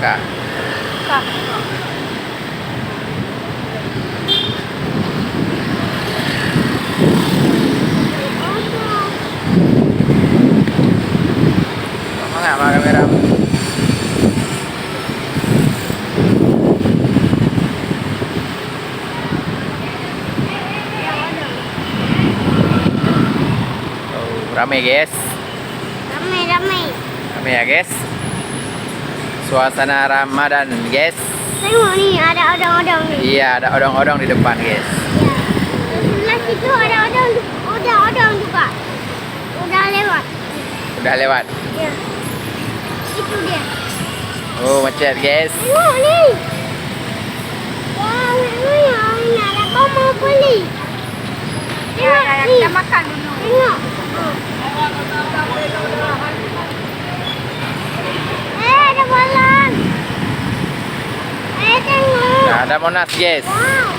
Kak. Kak. Mau nggak sama kamera? Oh, rame guys. Ramai. Rame ya guys. Suasana Ramadan guys. Tengok nih, ada odong-odong nih. Iya, ada odong-odong di depan guys. Ya. Sebelah situ ada odong juga. Udah lewat. Udah lewat. Ya. Itu dia. Oh, macet guys. Tengok nih. Wah, memangnya ini ada kau mau beli. Tengok nih. Kita makan dulu. Tengok. Ada balon. Tengok. Nah, ada Monas guys. Wow.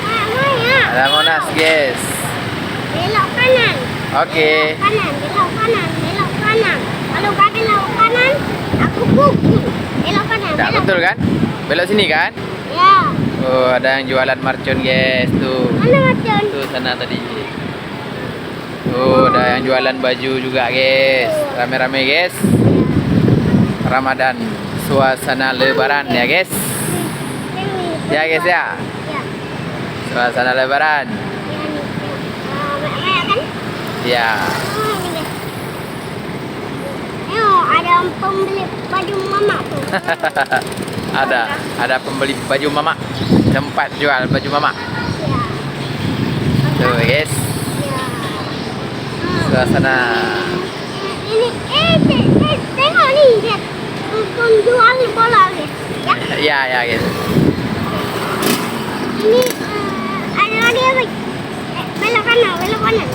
Mana? Ada Monas guys. Belok kanan. Oke. Belok kanan. Kalau kau belok kanan, aku pukul. Belok kanan. Tidak betul kan? Belok sini kan? Ya. Oh, ada yang jualan mercon guys tuh. Mana macam? Tuh sana tadi. Oh, ada yang jualan baju juga guys. Rame-rame guys. Ramadan, suasana lebaran ya guys. Ya guys ya. Ya. Suasana lebaran. Banyak kan? Ya. Tengok, ada pembeli baju mama tuh. ada pembeli baju mama. Tempat jual baju mama. Ya. Tuh guys, Ya. suasana. Ini, tengok nih, lihat. Penjual bola guys. Ya. Ya guys. Ini ada lagi apa? Belok kanan. Belok kanan.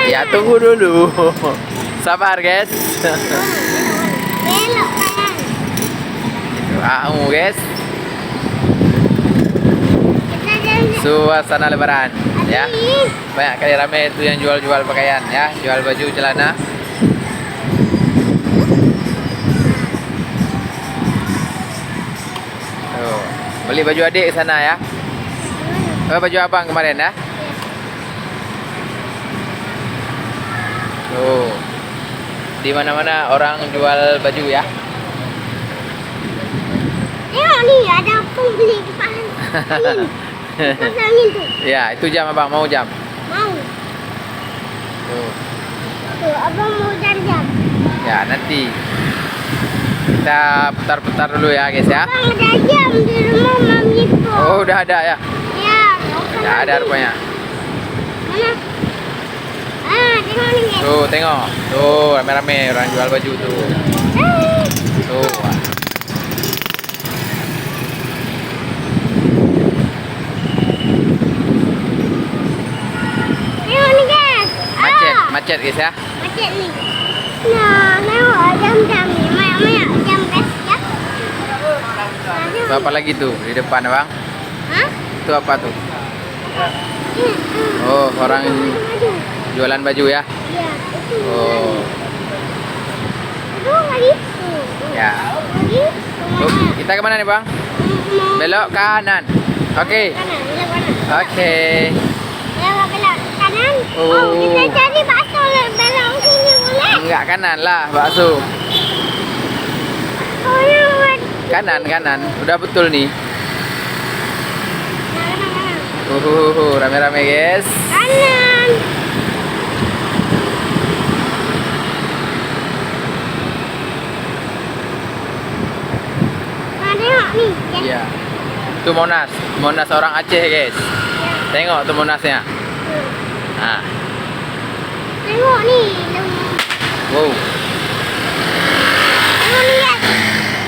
Ya tunggu dulu. Sabar guys. Belok kanan. Itu guys. Kita jalan. Suasana lebaran ya. Adik. Banyak kali rame itu yang jual-jual pakaian ya, jual baju celana. Tuh, beli baju adik ke sana ya. Oh, baju abang kemarin ya. Tuh. Di mana-mana orang jual baju ya. Tengok nih, ada pembeli kipas angin. Kipas angin tuh. Ya, itu jam abang mau jam. Mau. Tuh. Tuh, abang mau jam. Ya, nanti kita putar-putar dulu ya guys ya. Abang ada jam di rumah Mami Po. Oh, udah ada ya. Ya. Udah ada rupanya. Mana? Tengok nih guys. Tuh, tengok. Tuh, rame-rame orang jual baju tuh. Tuh. Tengok nih guys. Macet guys ya. Macet nih. Nah, tengok jam-jam nih. Banyak jam guys ya. Itu apa lagi tuh di depan bang? Hah? Itu apa tuh? Ini. Oh, orang Aduh. jualan baju ya. Ya, itu. Oh, Aduh, lagi. ya. Lagi. Tuh, kita kemana nih bang? Belok kanan. Oke. Kanan, belok kanan. Oke. Belok kanan. Oh. Kita cari bakso belok sini boleh? Enggak kanan lah, bakso. Oh, ya. Kanan. Udah betul nih. Kanan. Rame-rame guys. Kanan. Nah, tengok nih. Ya. Iya. Itu Monas orang Aceh guys. Tengok tuh Monasnya. Nah, Tengok nih. wow. Tengok nih guys.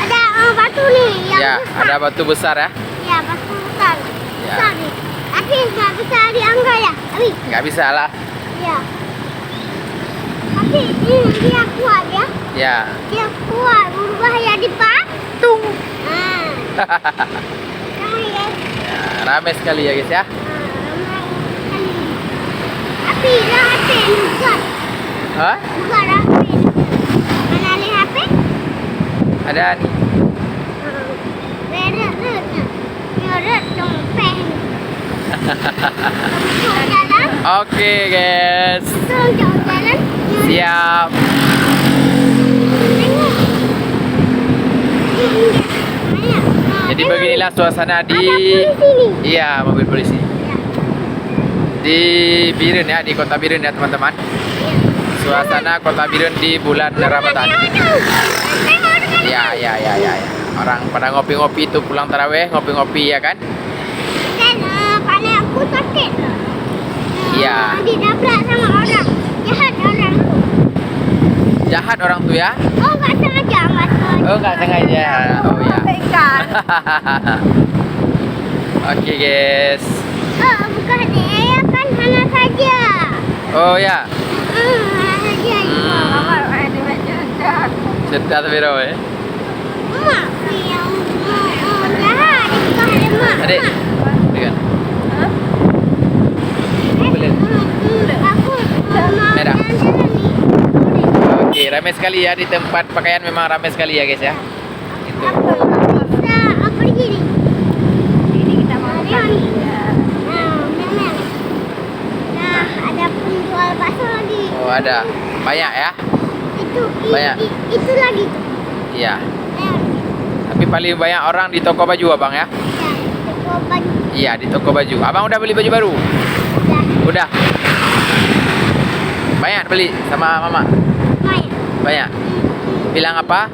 Ada batu nih. Yang Ya, besar. ada batu besar ya. Ya, batu besar. Ya. Besar nih. Tapi nggak bisa diangkat ya. Tapi, Nggak bisa lah. ya. Tapi ini dia kuat ya. Ya. Dia kuat. Berbahaya di patung. Nah. Tengok nih guys. Ya, rame sekali ya guys ya. Tapi dah HP ni bukan. Hah? Bukan dah HP. Mana ada HP? Ada nih. Nyoret dompet. Tolong jalan. Oke guys, Tolong jalan. siap. Jadi beginilah suasana di, iya, mobil polisi di Biren ya, di kota Biren ya teman-teman. Suasana kota Biren di bulan Ramadan. Ya. Orang pada ngopi-ngopi itu pulang taraweh, ngopi-ngopi ya kan? Dan paling aku sakit. Iya. Ditabrak sama orang. Jahat orang tu. Jahat orang tuh ya? Oh, nggak sengaja, nggak sengaja. Oh, nggak sengaja. Oh ya. Oke guys. Oh, bukan ya kan hanya saja. Oh ya. Hanya saja. Cerita tapi rawe. Mak yang jahat itu hari mak. Adik. Dengan. Boleh. Aku mau Merah. jalan ni. Oke, ramai sekali ya di tempat pakaian, memang ramai sekali ya guys ya. Itu. Aku bisa apa gini? Ini kita mau makan. Nah, ada penjual bakso lagi. Oh, ada. Banyak ya? Banyak. Itu lagi. Iya. Tapi paling banyak orang di toko baju abang ya? Ya, toko baju. Iya, di toko baju. Abang udah beli baju baru? Dah. Udah. Banyak beli sama mama? Main. Banyak. Bilang apa?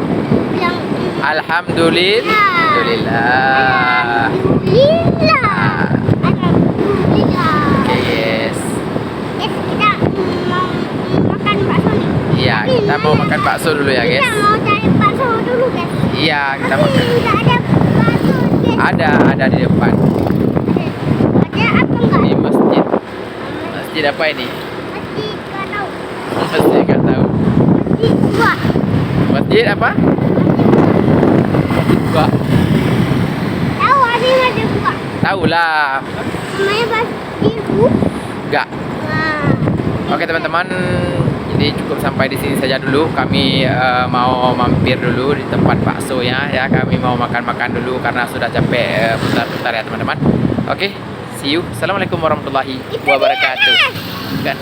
Bilang Alhamdulillah. Alhamdulillah. Alhamdulillah. Alhamdulillah. Oke guys. Yes, kita mau makan bakso nih. Iya, kita mau makan bakso dulu ya Kita guys. mau cari bakso dulu guys. Iya, kita Tapi makan. tidak ada bakso guys. Ada di depan. Ada apa enggak? Di masjid. Masjid apa ini? Masjid nggak tahu. Masjid nggak tahu. Masjid dua. Masjid apa? Gua Tahu ada masjid dua. tahu lah. Namanya masjid dua. Enggak. Nah. Oke teman-teman, jadi cukup sampai di sini saja dulu. Kami mau mampir dulu di tempat baksonya ya. Kami mau makan-makan dulu karena sudah capek putar-putar ya teman-teman. Oke, see you. Assalamualaikum warahmatullahi wabarakatuh. Kan.